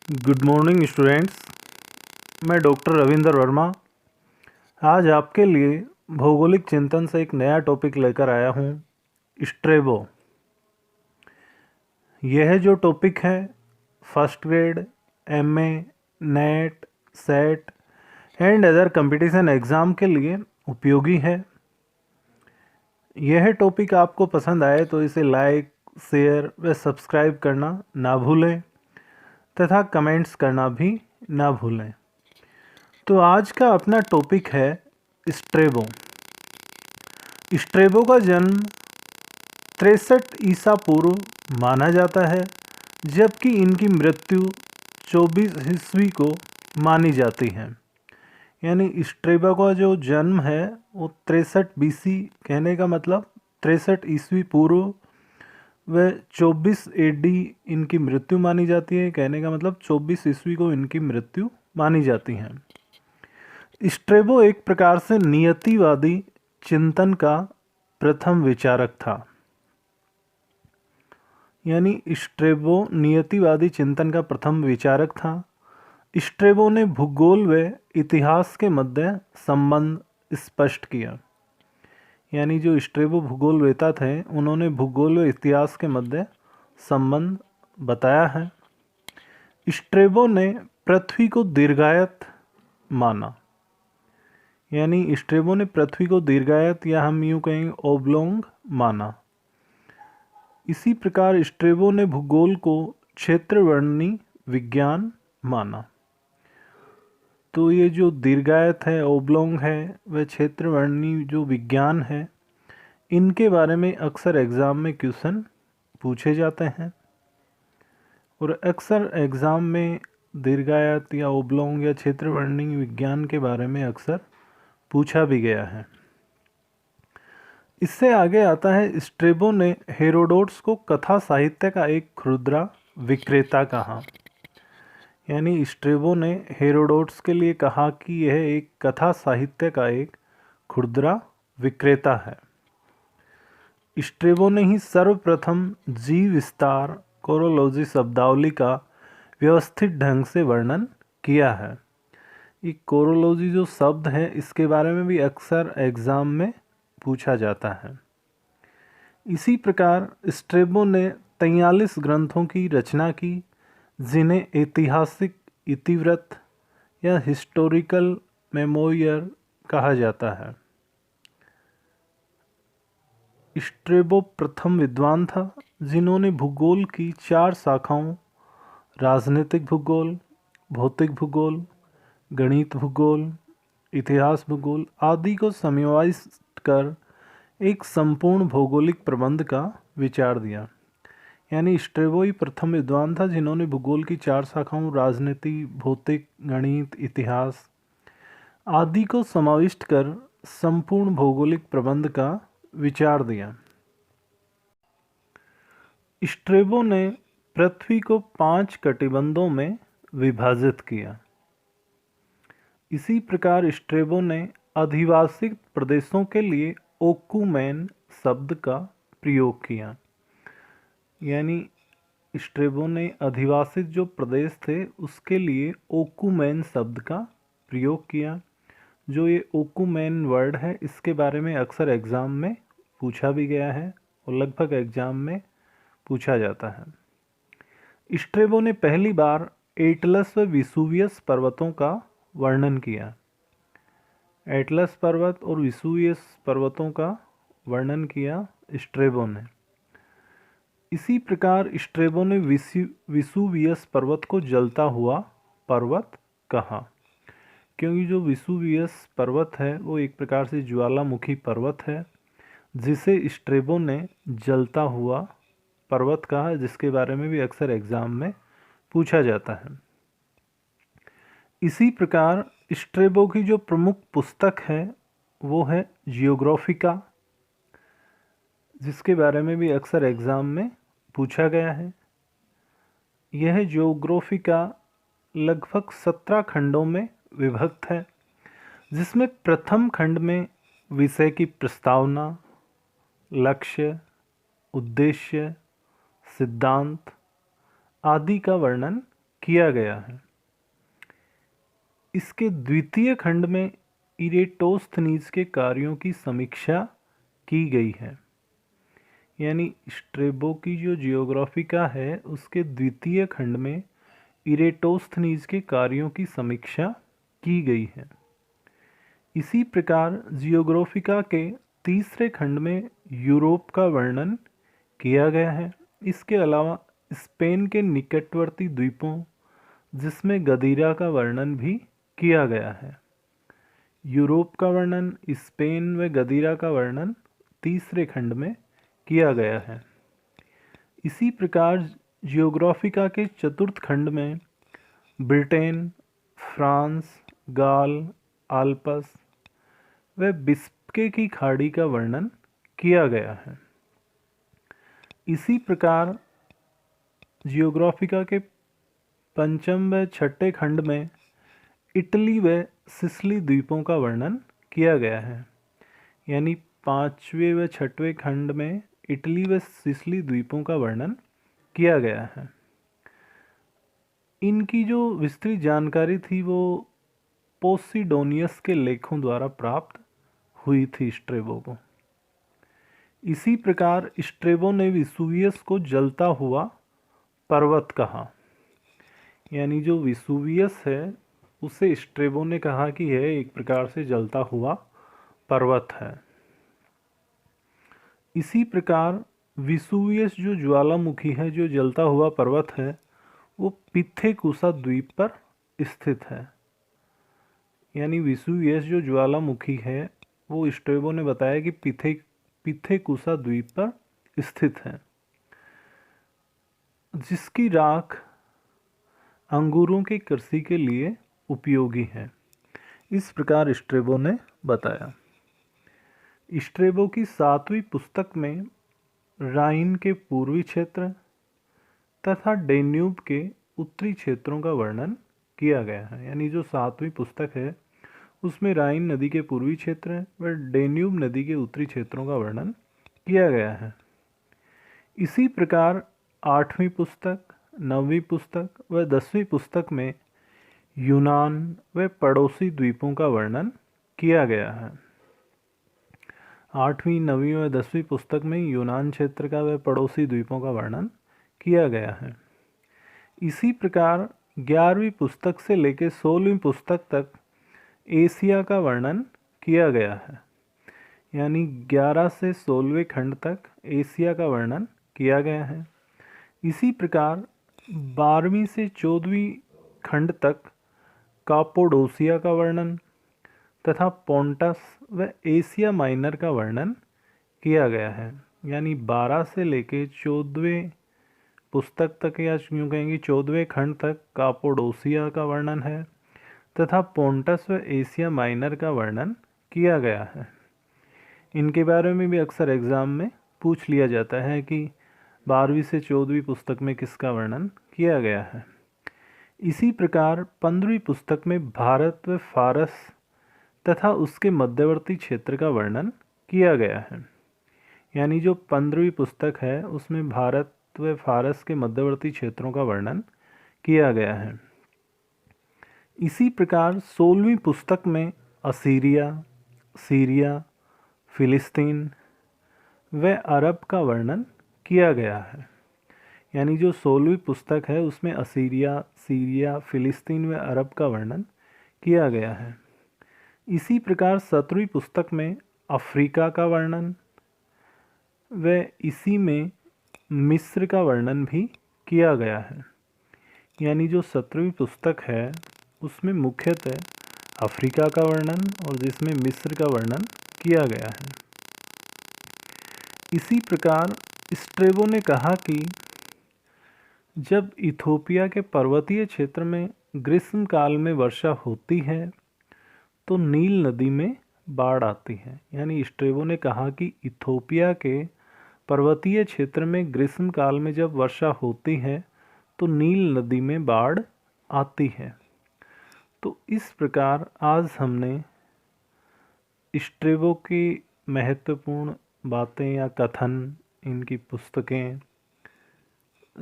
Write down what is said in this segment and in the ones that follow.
Good morning students. मैं doctor Ravinder Verma आज आपके लिए भौगोलिक चिंतन से एक नया टॉपिक लेकर आया हूँ, स्ट्रेबो। यह जो टॉपिक है first grade, MA, net, set and other competition exam के लिए उपयोगी है। यह टॉपिक आपको पसंद आए तो इसे लाइक, शेयर व सब्सक्राइब करना ना भूलें तथा कमेंट्स करना भी ना भूलें। तो आज का अपना टॉपिक है स्ट्रेबो। स्ट्रेबो का जन्म 63 ईसा पूर्व माना जाता है, जबकि इनकी मृत्यु 24 ईस्वी को मानी जाती है। यानी स्ट्रेबो का जो जन्म है वो 63 बीसी, कहने का मतलब 63 ईस्वी पूर्व व 24 एडी इनकी मृत्यु मानी जाती है। कहने का मतलब 24 ईस्वी को इनकी मृत्यु मानी जाती है। स्ट्रेबो एक प्रकार से नियतिवादी चिंतन का प्रथम विचारक था। यानी स्ट्रेबो नियतिवादी चिंतन का प्रथम विचारक था। स्ट्रेबो ने भूगोल व इतिहास के मध्य संबंध स्पष्ट किया। यानी जो स्ट्रेबो भूगोलवेता थे, उन्होंने भूगोल व इतिहास के मध्य संबंध बताया है। स्ट्रेबो ने पृथ्वी को दीर्घायत माना। यानी स्ट्रेबो ने पृथ्वी को दीर्घायत या हम यूँ कहेंगे ओब्लोंग माना। इसी प्रकार स्ट्रेबो ने भूगोल को क्षेत्रवर्णी विज्ञान माना। तो ये जो दीर्घायत है, ओब्लोंग है, वह क्षेत्रवर्णी जो विज्ञान है, इनके बारे में अक्सर एग्ज़ाम में क्वेश्चन पूछे जाते हैं। और अक्सर एग्ज़ाम में दीर्घायत या ओब्लोंग या क्षेत्रवर्णी विज्ञान के बारे में अक्सर पूछा भी गया है। इससे आगे आता है स्ट्रेबो ने हेरोडोट्स को कथा साहित्य का एक खुदरा विक्रेता कहा। यानी स्ट्रेबो ने हेरोडोट्स के लिए कहा कि यह एक कथा साहित्य का एक खुदरा विक्रेता है। स्ट्रेबो ने ही सर्वप्रथम जीव विस्तार कोरोलॉजी शब्दावली का व्यवस्थित ढंग से वर्णन किया है। ये कोरोलॉजी जो शब्द है, इसके बारे में भी अक्सर एग्ज़ाम में पूछा जाता है। इसी प्रकार स्ट्रेबो ने 43 ग्रंथों की रचना की, जिन्हें ऐतिहासिक इतिवृत्त या हिस्टोरिकल मेमोयर कहा जाता है। स्ट्रेबो प्रथम विद्वान था जिन्होंने भूगोल की 4 शाखाओं राजनीतिक भूगोल, भौतिक भूगोल, गणित भूगोल, इतिहास भूगोल आदि को समाविष्ट कर एक संपूर्ण भौगोलिक प्रबंध का विचार दिया। यानी स्ट्रेबो ही प्रथम विद्वान था जिन्होंने भूगोल की 4 शाखाओं राजनीति, भौतिक, गणित, इतिहास आदि को समाविष्ट कर संपूर्ण भौगोलिक प्रबंध का विचार दिया। स्ट्रेबो ने पृथ्वी को 5 कटिबंधों में विभाजित किया। इसी प्रकार स्ट्रेबो ने अधिवासित प्रदेशों के लिए ओकुमेन शब्द का प्रयोग किया। यानी स्ट्रेबो ने अधिवासित जो प्रदेश थे उसके लिए ओकुमेन शब्द का प्रयोग किया। जो ये ओकुमेन वर्ड है, इसके बारे में अक्सर एग्ज़ाम में पूछा भी गया है और लगभग एग्ज़ाम में पूछा जाता है। स्ट्रेबो ने पहली बार एटलस व विसुवियस पर्वतों का वर्णन किया। एटलस पर्वत और विसुवियस पर्वतों का वर्णन किया स्ट्रेबो ने। इसी प्रकार स्ट्रेबो ने विसुवियस पर्वत को जलता हुआ पर्वत कहा, क्योंकि जो विसुवियस पर्वत है वो एक प्रकार से ज्वालामुखी पर्वत है, जिसे स्ट्रेबो ने जलता हुआ पर्वत कहा, जिसके बारे में भी अक्सर एग्ज़ाम में पूछा जाता है। इसी प्रकार स्ट्रेबो की जो प्रमुख पुस्तक है वो है जियोग्राफिका, जिसके बारे में भी अक्सर एग्ज़ाम में पूछा गया है। यह जियोग्राफिका लगभग 17 खंडों में विभक्त है, जिसमें प्रथम खंड में विषय की प्रस्तावना, लक्ष्य, उद्देश्य, सिद्धांत आदि का वर्णन किया गया है। इसके द्वितीय खंड में इरेटोस्थनीज के कार्यों की समीक्षा की गई है। यानी स्ट्रेबो की जो जियोग्राफिका है उसके द्वितीय खंड में इरेटोस्थनीज के कार्यों की समीक्षा की गई है। इसी प्रकार जियोग्राफिका के तीसरे खंड में यूरोप का वर्णन किया गया है। इसके अलावा स्पेन के निकटवर्ती द्वीपों जिसमें गदीरा का वर्णन भी किया गया है। यूरोप का वर्णन, स्पेन व गदीरा का वर्णन तीसरे खंड में किया गया है। इसी प्रकार जियोग्राफिका के चतुर्थ खंड में ब्रिटेन, फ्रांस, गाल, आल्प्स व बिस्पे की खाड़ी का वर्णन किया गया है। इसी प्रकार जियोग्राफिका के पंचम व छठे खंड में इटली व सिसिली द्वीपों का वर्णन किया गया है। यानी पाँचवें व छठवें खंड में इटली व सिसिली द्वीपों का वर्णन किया गया है। इनकी जो विस्तृत जानकारी थी वो पोसिडोनियस के लेखों द्वारा प्राप्त हुई थी स्ट्रेबो को। इसी प्रकार स्ट्रेबो ने विसुवियस को जलता हुआ पर्वत कहा। यानी जो विसुवियस है उसे स्ट्रेबो ने कहा कि यह एक प्रकार से जलता हुआ पर्वत है। इसी प्रकार विसुवियस जो ज्वालामुखी है, जो जलता हुआ पर्वत है, वो पिथेकुसा द्वीप पर स्थित है। यानी विसुवियस जो ज्वालामुखी है वो स्ट्रेबो ने बताया कि पिथेकुसा द्वीप पर स्थित है, जिसकी राख अंगूरों की कृषि के लिए उपयोगी है। इस प्रकार स्ट्रेबो ने बताया। स्ट्रेबो की 7वीं पुस्तक में राइन के पूर्वी क्षेत्र तथा डेन्यूब के उत्तरी क्षेत्रों का वर्णन किया गया है। यानी जो 7वीं पुस्तक है उसमें राइन नदी के पूर्वी क्षेत्र व डेन्यूब नदी के उत्तरी क्षेत्रों का वर्णन किया गया है। इसी प्रकार 8वीं पुस्तक, 9वीं पुस्तक व 10वीं पुस्तक में यूनान व पड़ोसी द्वीपों का वर्णन किया गया है। 8वीं, 9वीं व 10वीं पुस्तक में यूनान क्षेत्र का व पड़ोसी द्वीपों का वर्णन किया गया है। इसी प्रकार 11वीं पुस्तक से लेकर 16वीं पुस्तक तक एशिया का वर्णन किया गया है। यानी 11 से 16वें खंड तक एशिया का वर्णन किया गया है। इसी प्रकार 12वीं से 14वीं खंड तक कापोडोसिया का वर्णन तथा पोंटस व एशिया माइनर का वर्णन किया गया है। यानी 12 से लेकर 14वें पुस्तक तक, या यूँ कहेंगे 14वें खंड तक कापोडोसिया का वर्णन है तथा पोंटस व एशिया माइनर का वर्णन किया गया है। इनके बारे में भी अक्सर एग्ज़ाम में पूछ लिया जाता है कि 12वीं से 14वीं पुस्तक में किसका वर्णन किया गया है। इसी प्रकार 15वीं पुस्तक में भारत व फारस तथा उसके मध्यवर्ती क्षेत्र का वर्णन किया गया है। यानी जो 15वीं पुस्तक है उसमें भारत व फारस के मध्यवर्ती क्षेत्रों का वर्णन किया गया है। इसी प्रकार 16वीं पुस्तक में असीरिया, सीरिया, फिलिस्तीन व अरब का वर्णन किया गया है। यानी जो 16वीं पुस्तक है उसमें असीरिया, सीरिया, फिलिस्तीन व अरब का वर्णन किया गया है। इसी प्रकार 17वीं पुस्तक में अफ्रीका का वर्णन व इसी में मिस्र का वर्णन भी किया गया है। यानी जो 17वीं पुस्तक है उसमें मुख्यतः अफ्रीका का वर्णन और जिसमें मिस्र का वर्णन किया गया है। इसी प्रकार स्ट्रेबो ने कहा कि जब इथोपिया के पर्वतीय क्षेत्र में ग्रीष्म काल में वर्षा होती है तो नील नदी में बाढ़ आती है। यानी स्ट्रेबो ने कहा कि इथोपिया के पर्वतीय क्षेत्र में ग्रीष्म काल में जब वर्षा होती है तो नील नदी में बाढ़ आती है। तो इस प्रकार आज हमने स्ट्रेबो की महत्वपूर्ण बातें या कथन, इनकी पुस्तकें,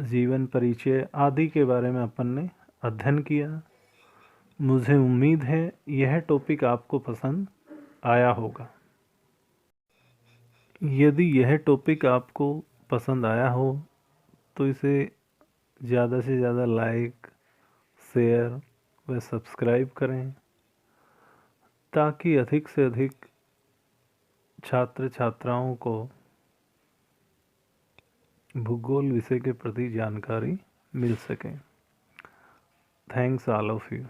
जीवन परिचय आदि के बारे में अपन ने अध्ययन किया। मुझे उम्मीद है यह टॉपिक आपको पसंद आया होगा। यदि यह टॉपिक आपको पसंद आया हो तो इसे ज़्यादा से ज़्यादा लाइक, शेयर व सब्सक्राइब करें ताकि अधिक से अधिक छात्र छात्राओं को भूगोल विषय के प्रति जानकारी मिल सके। Thanks all of you.